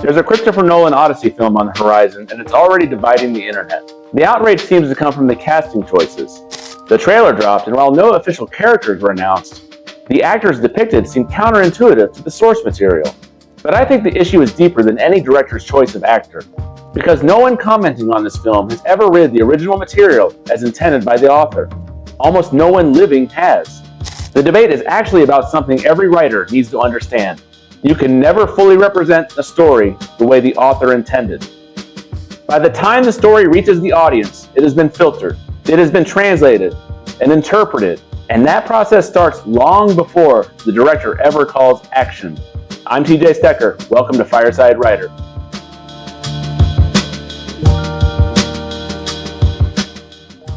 There's a Christopher Nolan Odyssey film on the horizon, and it's already dividing the internet. The outrage seems to come from the casting choices. The trailer dropped, and while no official characters were announced, the actors depicted seem counterintuitive to the source material. But I think the issue is deeper than any director's choice of actor, because no one commenting on this film has ever read the original material as intended by the author. Almost no one living has. The debate is actually about something every writer needs to understand. You can never fully represent a story the way the author intended. By the time the story reaches the audience, it has been filtered, it has been translated and interpreted, and that process starts long before the director ever calls action. I'm TJ Stecker. Welcome to Fireside Writer.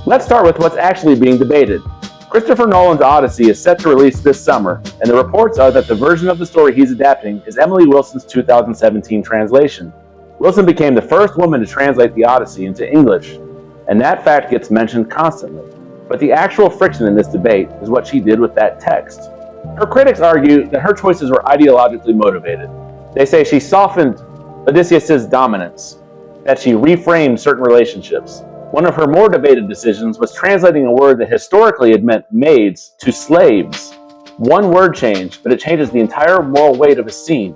Let's start with what's actually being debated. Christopher Nolan's Odyssey is set to release this summer, and the reports are that the version of the story he's adapting is Emily Wilson's 2017 translation. Wilson became the first woman to translate the Odyssey into English, and that fact gets mentioned constantly. But the actual friction in this debate is what she did with that text. Her critics argue that her choices were ideologically motivated. They say she softened Odysseus' dominance, that she reframed certain relationships. One of her more debated decisions was translating a word that historically had meant maids to slaves. One word change, but it changes the entire moral weight of a scene.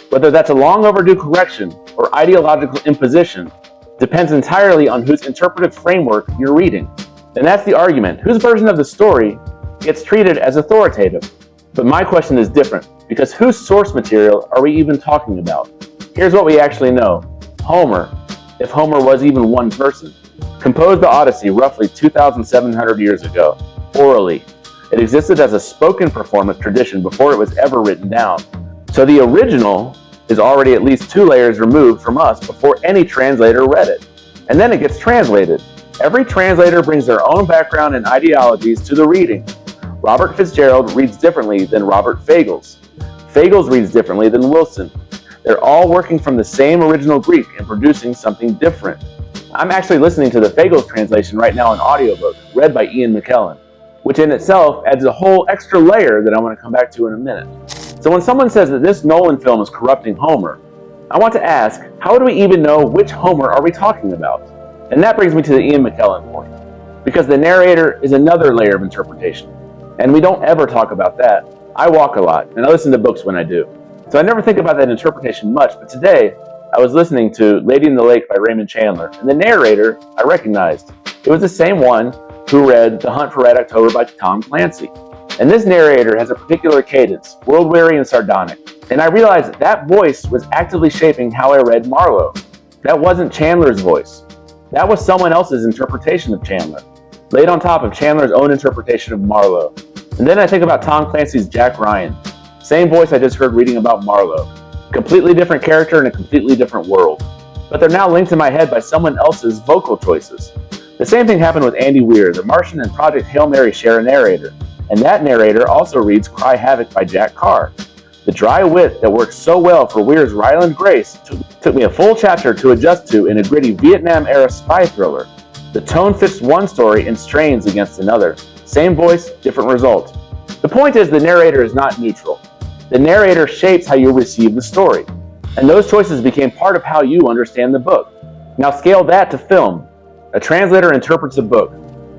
Whether that's a long overdue correction or ideological imposition depends entirely on whose interpretive framework you're reading. And that's the argument. Whose version of the story gets treated as authoritative? But my question is different, because whose source material are we even talking about? Here's what we actually know. Homer, if Homer was even one person, composed the Odyssey roughly 2,700 years ago, orally. It existed as a spoken performance tradition before it was ever written down. So the original is already at least 2 layers removed from us before any translator read it. And then it gets translated. Every translator brings their own background and ideologies to the reading. Robert Fitzgerald reads differently than Robert Fagles. Fagles reads differently than Wilson. They're all working from the same original Greek and producing something different. I'm actually listening to the Fagles translation right now on audiobook, read by Ian McKellen, which in itself adds a whole extra layer that I want to come back to in a minute. So when someone says that this Nolan film is corrupting Homer, I want to ask, how do we even know which Homer are we talking about? And that brings me to the Ian McKellen point, because the narrator is another layer of interpretation, and we don't ever talk about that. I walk a lot, and I listen to books when I do, so I never think about that interpretation much, but today, I was listening to Lady in the Lake by Raymond Chandler, and the narrator I recognized. It was the same one who read The Hunt for Red October by Tom Clancy. And this narrator has a particular cadence, world-weary and sardonic. And I realized that voice was actively shaping how I read Marlowe. That wasn't Chandler's voice. That was someone else's interpretation of Chandler, laid on top of Chandler's own interpretation of Marlowe. And then I think about Tom Clancy's Jack Ryan. Same voice I just heard reading about Marlowe. Completely different character in a completely different world. But they're now linked in my head by someone else's vocal choices. The same thing happened with Andy Weir. The Martian and Project Hail Mary share a narrator. And that narrator also reads Cry Havoc by Jack Carr. The dry wit that works so well for Weir's Ryland Grace took me a full chapter to adjust to in a gritty Vietnam-era spy thriller. The tone fits one story and strains against another. Same voice, different result. The point is the narrator is not neutral. The narrator shapes how you receive the story, and those choices became part of how you understand the book. Now scale that to film. A translator interprets a book,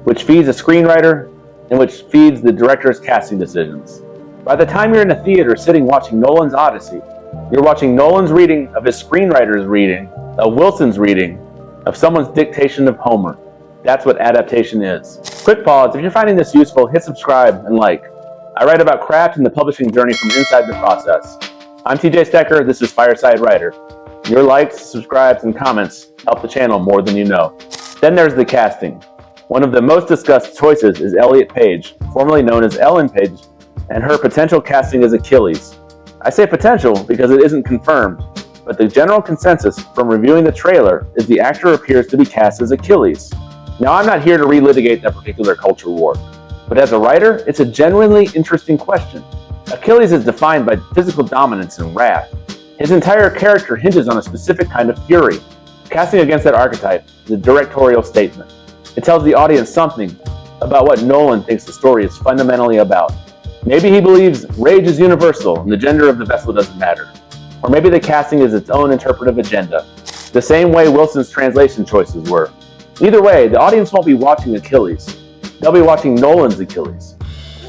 which feeds a screenwriter, and which feeds the director's casting decisions. By the time you're in a theater sitting watching Nolan's Odyssey, you're watching Nolan's reading of his screenwriter's reading, of Wilson's reading, of someone's dictation of Homer. That's what adaptation is. Quick pause, if you're finding this useful, hit subscribe and like. I write about craft and the publishing journey from inside the process. I'm TJ Stecker, this is Fireside Writer. Your likes, subscribes, and comments help the channel more than you know. Then there's the casting. One of the most discussed choices is Elliot Page, formerly known as Ellen Page, and her potential casting as Achilles. I say potential because it isn't confirmed, but the general consensus from reviewing the trailer is the actor appears to be cast as Achilles. Now I'm not here to relitigate that particular culture war. But as a writer, it's a genuinely interesting question. Achilles is defined by physical dominance and wrath. His entire character hinges on a specific kind of fury. Casting against that archetype is a directorial statement. It tells the audience something about what Nolan thinks the story is fundamentally about. Maybe he believes rage is universal and the gender of the vessel doesn't matter. Or maybe the casting is its own interpretive agenda, the same way Wilson's translation choices were. Either way, the audience won't be watching Achilles. They'll be watching Nolan's Achilles,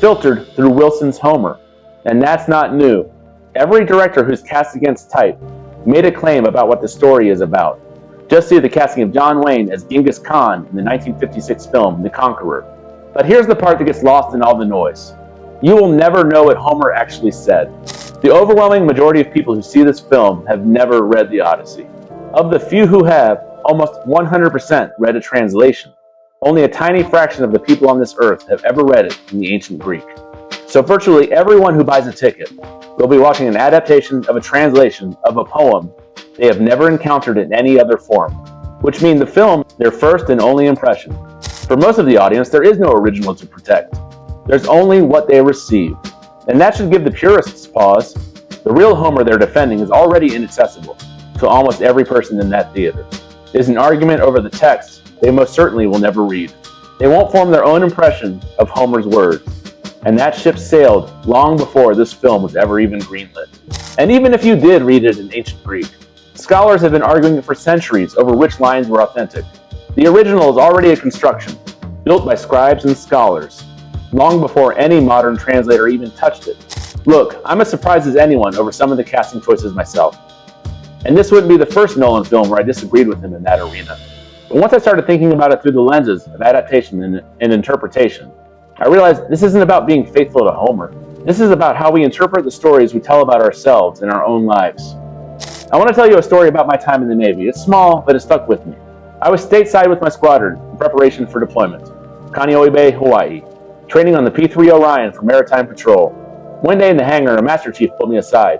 filtered through Wilson's Homer. And that's not new. Every director who's cast against type made a claim about what the story is about. Just see the casting of John Wayne as Genghis Khan in the 1956 film The Conqueror. But here's the part that gets lost in all the noise. You will never know what Homer actually said. The overwhelming majority of people who see this film have never read the Odyssey. Of the few who have, almost 100% read a translation. Only a tiny fraction of the people on this earth have ever read it in the ancient Greek. So virtually everyone who buys a ticket will be watching an adaptation of a translation of a poem they have never encountered in any other form, which means the film their first and only impression. For most of the audience, there is no original to protect. There's only what they receive. And that should give the purists pause. The real Homer they're defending is already inaccessible to almost every person in that theater. It is an argument over the text they most certainly will never read. They won't form their own impression of Homer's words. And that ship sailed long before this film was ever even greenlit. And even if you did read it in ancient Greek, scholars have been arguing for centuries over which lines were authentic. The original is already a construction, built by scribes and scholars, long before any modern translator even touched it. Look, I'm as surprised as anyone over some of the casting choices myself. And this wouldn't be the first Nolan film where I disagreed with him in that arena. But once I started thinking about it through the lenses of adaptation and interpretation, I realized this isn't about being faithful to Homer. This is about how we interpret the stories we tell about ourselves in our own lives. I want to tell you a story about my time in the Navy. It's small, but it stuck with me. I was stateside with my squadron in preparation for deployment, Kaneohe Bay, Hawaii, training on the P-3 Orion for maritime patrol. One day in the hangar, a Master Chief pulled me aside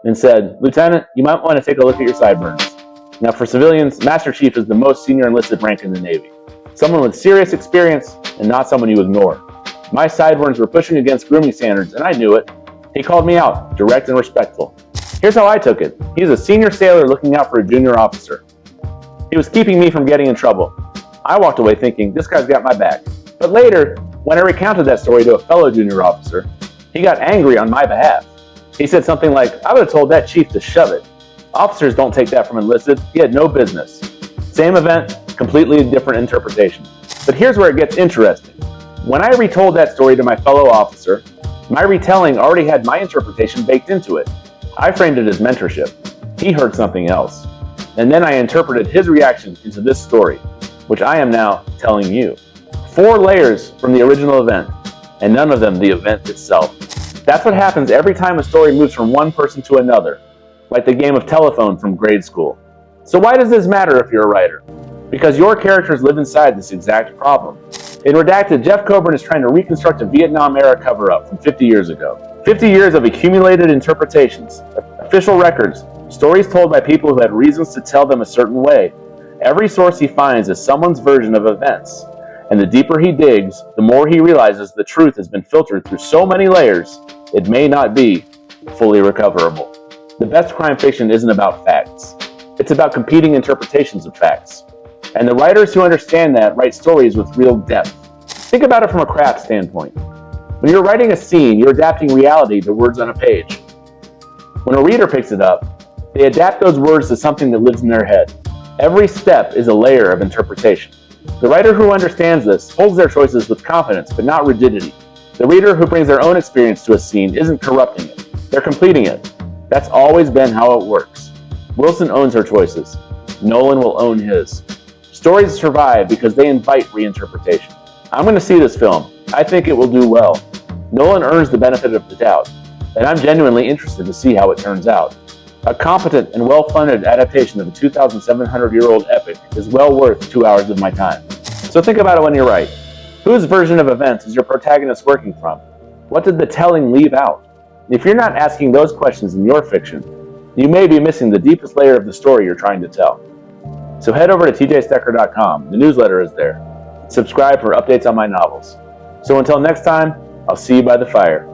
and said, "Lieutenant, you might want to take a look at your sideburns." Now for civilians, Master Chief is the most senior enlisted rank in the Navy. Someone with serious experience and not someone you ignore. My sideburns were pushing against grooming standards, and I knew it. He called me out, direct and respectful. Here's how I took it. He's a senior sailor looking out for a junior officer. He was keeping me from getting in trouble. I walked away thinking, this guy's got my back. But later, when I recounted that story to a fellow junior officer, he got angry on my behalf. He said something like, "I would have told that chief to shove it. Officers don't take that from enlisted. He had no business." Same event, completely different interpretation. But here's where it gets interesting. When I retold that story to my fellow officer, my retelling already had my interpretation baked into it. I framed it as mentorship. He heard something else. And then I interpreted his reaction into this story, which I am now telling you. 4 layers from the original event, and none of them the event itself. That's what happens every time a story moves from one person to another, like the game of telephone from grade school. So why does this matter if you're a writer? Because your characters live inside this exact problem. In Redacted, Jeff Coburn is trying to reconstruct a Vietnam-era cover-up from 50 years ago. 50 years of accumulated interpretations, official records, stories told by people who had reasons to tell them a certain way. Every source he finds is someone's version of events. And the deeper he digs, the more he realizes the truth has been filtered through so many layers, it may not be fully recoverable. The best crime fiction isn't about facts. It's about competing interpretations of facts. And the writers who understand that write stories with real depth. Think about it from a craft standpoint. When you're writing a scene, you're adapting reality to words on a page. When a reader picks it up, they adapt those words to something that lives in their head. Every step is a layer of interpretation. The writer who understands this holds their choices with confidence, but not rigidity. The reader who brings their own experience to a scene isn't corrupting it. They're completing it. That's always been how it works. Wilson owns her choices. Nolan will own his. Stories survive because they invite reinterpretation. I'm going to see this film. I think it will do well. Nolan earns the benefit of the doubt, and I'm genuinely interested to see how it turns out. A competent and well-funded adaptation of a 2,700-year-old epic is well worth 2 hours of my time. So think about it when you write. Whose version of events is your protagonist working from? What did the telling leave out? If you're not asking those questions in your fiction, you may be missing the deepest layer of the story you're trying to tell. So head over to tjstecker.com. The newsletter is there. Subscribe for updates on my novels. So until next time, I'll see you by the fire.